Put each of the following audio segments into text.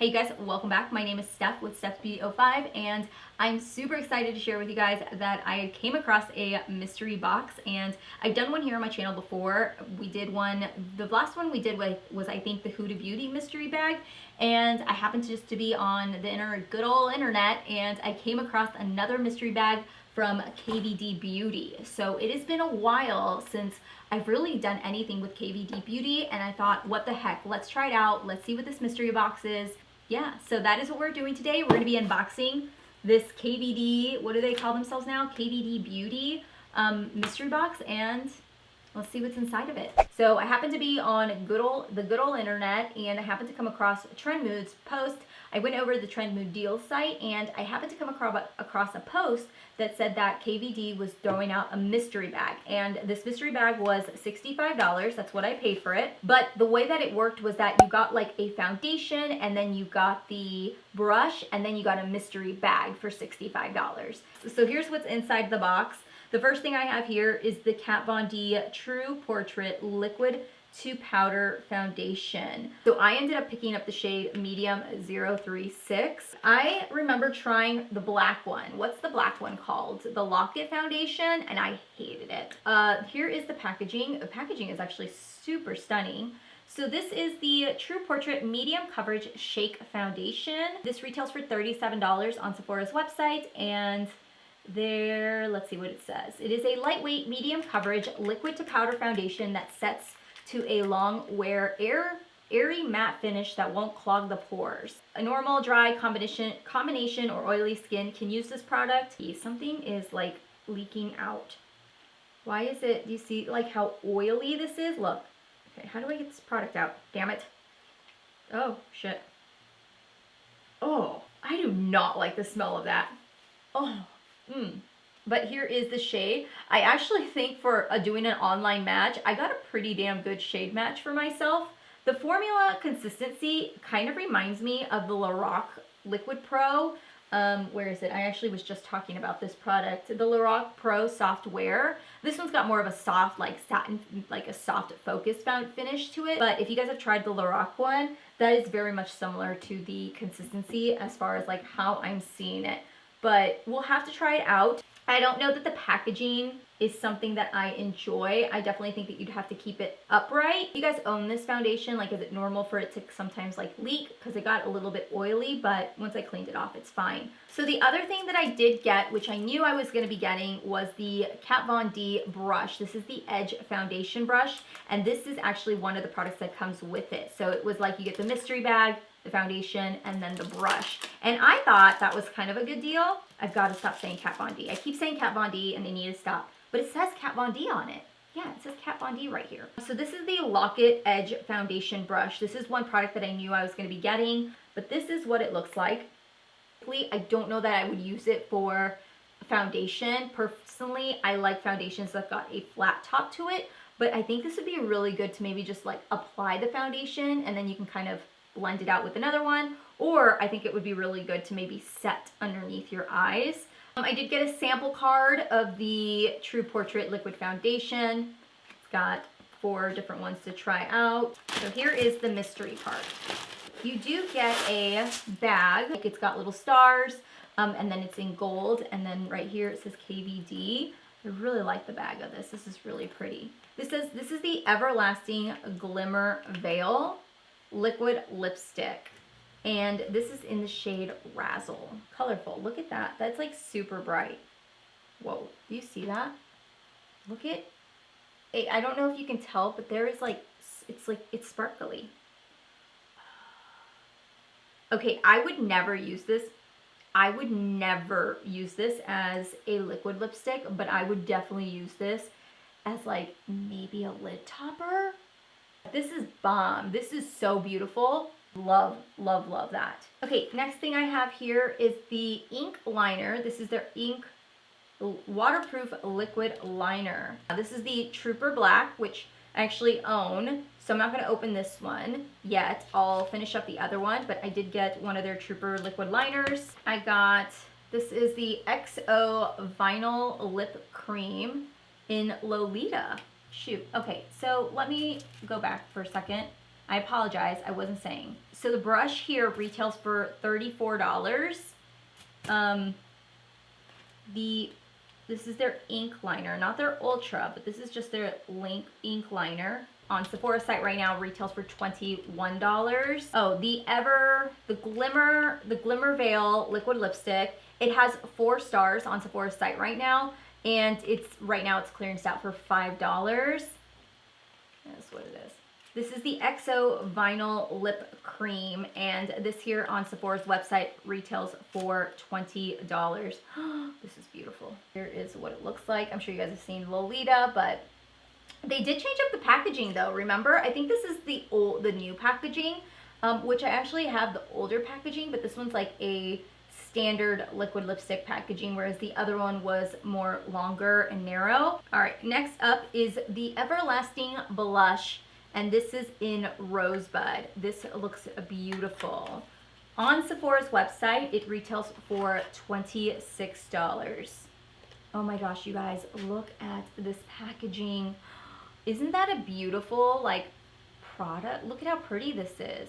Hey guys, welcome back. My name is Steph with Steph's Beauty 05, and I'm super excited to share with you guys that I came across a mystery box, and I've done one here on my channel before. We did one, the last one we did was I think the Huda Beauty mystery bag, and I happened to be on the good old internet, and I came across another mystery bag from KVD Beauty. So it has been a while since I've really done anything with KVD Beauty, and I thought, what the heck, let's try it out. Let's see what this mystery box is. Yeah, so that is what we're doing today. We're going to be unboxing this KVD, what do they call themselves now? KVD Beauty mystery box, and let's see what's inside of it. So I happened to be on the good old internet, and I happened to come across Trend Mood's post. I went over to the Trend Mood deals site, and I happened to come across a post that said that KVD was throwing out a mystery bag, and this mystery bag was $65. That's what I paid for it. But the way that it worked was that you got like a foundation, and then you got the brush, and then you got a mystery bag for $65. So here's what's inside the box. The first thing I have here is the Kat Von D True Portrait Liquid to Powder Foundation. So I ended up picking up the shade Medium 036. I remember trying the black one. What's the black one called? The Locket Foundation, and I hated it. Here is the packaging. The packaging is actually super stunning. So this is the True Portrait Medium Coverage Shake Foundation. This retails for $37 on Sephora's website, and let's see what it says. It is a lightweight, medium coverage, liquid to powder foundation that sets to a long wear, airy matte finish that won't clog the pores. A normal, dry combination or oily skin can use this product. Something is like leaking out. Why is it, do you see like how oily this is? Look. Okay, how do I get this product out? Damn it. Oh, shit. Oh, I do not like the smell of that. Oh. But here is the shade. I actually think for doing an online match, I got a pretty damn good shade match for myself. The formula consistency kind of reminds me of the Lorac Liquid Pro. Where is it? I actually was just talking about this product. The Lorac Pro Soft Wear. This one's got more of a soft, like satin, like a soft focus finish to it. But if you guys have tried the Lorac one, that is very much similar to the consistency as far as like how I'm seeing it. But we'll have to try it out. I don't know that the packaging is something that I enjoy. I definitely think that you'd have to keep it upright. You guys own this foundation, like is it normal for it to sometimes like leak? Because it got a little bit oily, but once I cleaned it off, it's fine. So the other thing that I did get, which I knew I was going to be getting, was the Kat Von D brush. This is the Edge Foundation brush, and this is actually one of the products that comes with it. So it was like you get the mystery bag, the foundation, and then the brush. And I thought that was kind of a good deal. I've got to stop saying Kat Von D. I keep saying Kat Von D and they need to stop. But it says Kat Von D on it. Yeah, it says Kat Von D right here. So this is the Locket Edge Foundation brush. This is one product that I knew I was going to be getting, but this is what it looks like. I don't know that I would use it for foundation. Personally, I like foundations that have got a flat top to it, but I think this would be really good to maybe just like apply the foundation and then you can kind of blend it out with another one, or I think it would be really good to maybe set underneath your eyes. I did get a sample card of the True Portrait Liquid Foundation. It's got 4 different ones to try out. So here is the mystery part. You do get a bag. It's got little stars, and then it's in gold, and then right here it says KVD. I really like the bag of this. This is really pretty. This is the Everlasting Glimmer Veil liquid lipstick, and this is in the shade Razzle. Colorful. Look at that. That's like super bright. Whoa, do you see that? Look at it. I don't know if you can tell, but there is like it's sparkly. Okay, I would never use this. I would never use this as a liquid lipstick, but I would definitely use this as like maybe a lid topper. This is bomb. This is so beautiful. Love, love, love that. Okay, next thing I have here is the ink liner. This is their ink waterproof liquid liner. This is the Trooper Black, which I actually own. So I'm not going to open this one yet. I'll finish up the other one, but I did get one of their Trooper liquid liners. This is the XO Vinyl Lip Cream in Lolita. Shoot. Okay, so let me go back for a second. I apologize, I wasn't saying. So the brush here retails for $34. This is their ink liner, not their ultra, but this is just their ink liner. On Sephora's site right now retails for $21. Oh, the Glimmer Veil liquid lipstick. It has 4 stars on Sephora's site right now, and right now it's clearanced out for $5. That's what it is. This is the EXO Vinyl Lip Cream, and this here on Sephora's website retails for $20. This is beautiful. Here is what it looks like. I'm sure you guys have seen Lolita, but they did change up the packaging though, remember? I think this is the new packaging, which I actually have the older packaging, but this one's like a standard liquid lipstick packaging, whereas the other one was more longer and narrow. All right, next up is the Everlasting Blush, and this is in Rosebud. This looks beautiful. On Sephora's website, it retails for $26. Oh my gosh, you guys, look at this packaging. Isn't that a beautiful, like, product? Look at how pretty this is.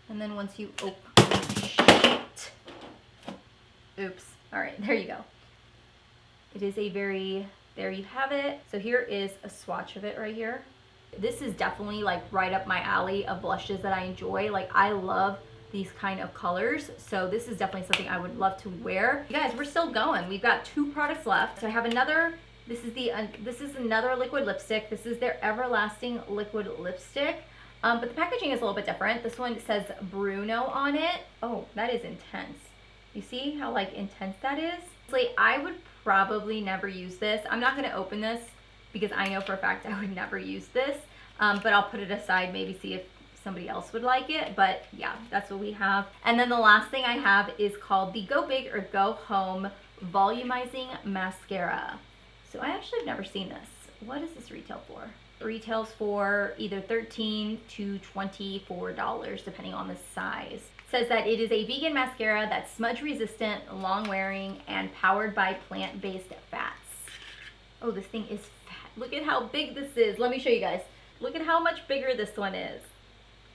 And then once you open, shit. Oops. All right, there you go. It is a there you have it. So here is a swatch of it right here. This is definitely like right up my alley of blushes that I enjoy. Like, I love these kind of colors, so this is definitely something I would love to wear. You guys, we're still going. We've got 2 products left. So I have another, this is another liquid lipstick. This is their Everlasting liquid lipstick, but the packaging is a little bit different. This one says Bruno on it. Oh, that is intense. You see how like intense that is? Honestly, I would probably never use this. I'm not gonna open this because I know for a fact I would never use this, but I'll put it aside, maybe see if somebody else would like it. But yeah, that's what we have. And then the last thing I have is called the Go Big or Go Home Volumizing Mascara. So I actually have never seen this. What does this retail for? It retails for either $13 to $24, depending on the size. It says that it is a vegan mascara that's smudge resistant, long wearing, and powered by plant-based fats. Oh, this thing is fat. Look at how big this is. Let me show you guys. Look at how much bigger this one is.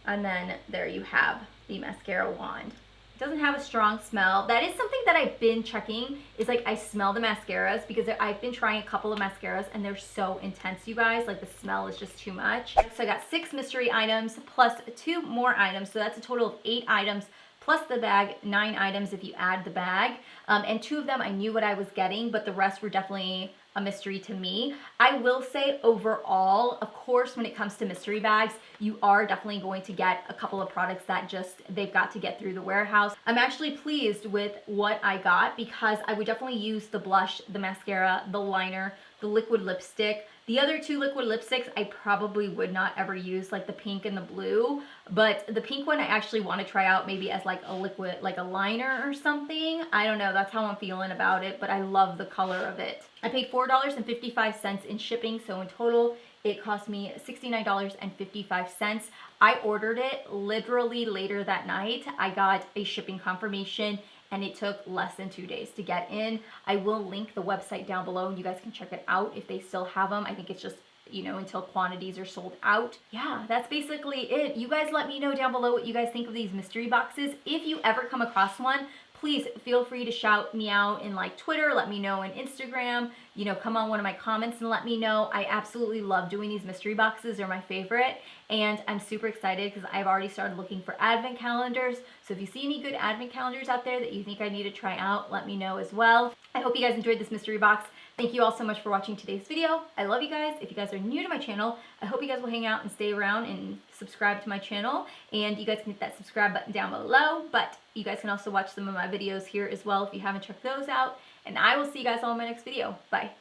And then there you have the mascara wand. It doesn't have a strong smell. That is something that I've been checking, is like I smell the mascaras, because I've been trying a couple of mascaras and they're so intense, you guys. Like, the smell is just too much. So I got 6 mystery items plus 2 more items. So that's a total of 8 items plus the bag, 9 items if you add the bag. And 2 of them I knew what I was getting, but the rest were definitely a mystery to me. I will say overall, of course, when it comes to mystery bags, you are definitely going to get a couple of products that just, they've got to get through the warehouse. I'm actually pleased with what I got, because I would definitely use the blush, the mascara, the liner, the liquid lipstick. The other 2 liquid lipsticks I probably would not ever use, like the pink and the blue, but the pink one I actually want to try out maybe as like a liquid, like a liner or something. I don't know, that's how I'm feeling about it, but I love the color of it. I paid $4.55 in shipping, so in total it cost me $69.55. I ordered it literally later that night. I got a shipping confirmation and it took less than 2 days to get in. I will link the website down below and you guys can check it out if they still have them. I think it's just, you know, until quantities are sold out. Yeah, that's basically it. You guys let me know down below what you guys think of these mystery boxes. If you ever come across one, please feel free to shout me out in like Twitter, let me know on Instagram, you know, come on one of my comments and let me know. I absolutely love doing these mystery boxes. They're my favorite. And I'm super excited because I've already started looking for advent calendars. So if you see any good advent calendars out there that you think I need to try out, let me know as well. I hope you guys enjoyed this mystery box. Thank you all so much for watching today's video. I love you guys. If you guys are new to my channel, I hope you guys will hang out and stay around and subscribe to my channel. And you guys can hit that subscribe button down below. But you guys can also watch some of my videos here as well if you haven't checked those out. And I will see you guys all in my next video. Bye.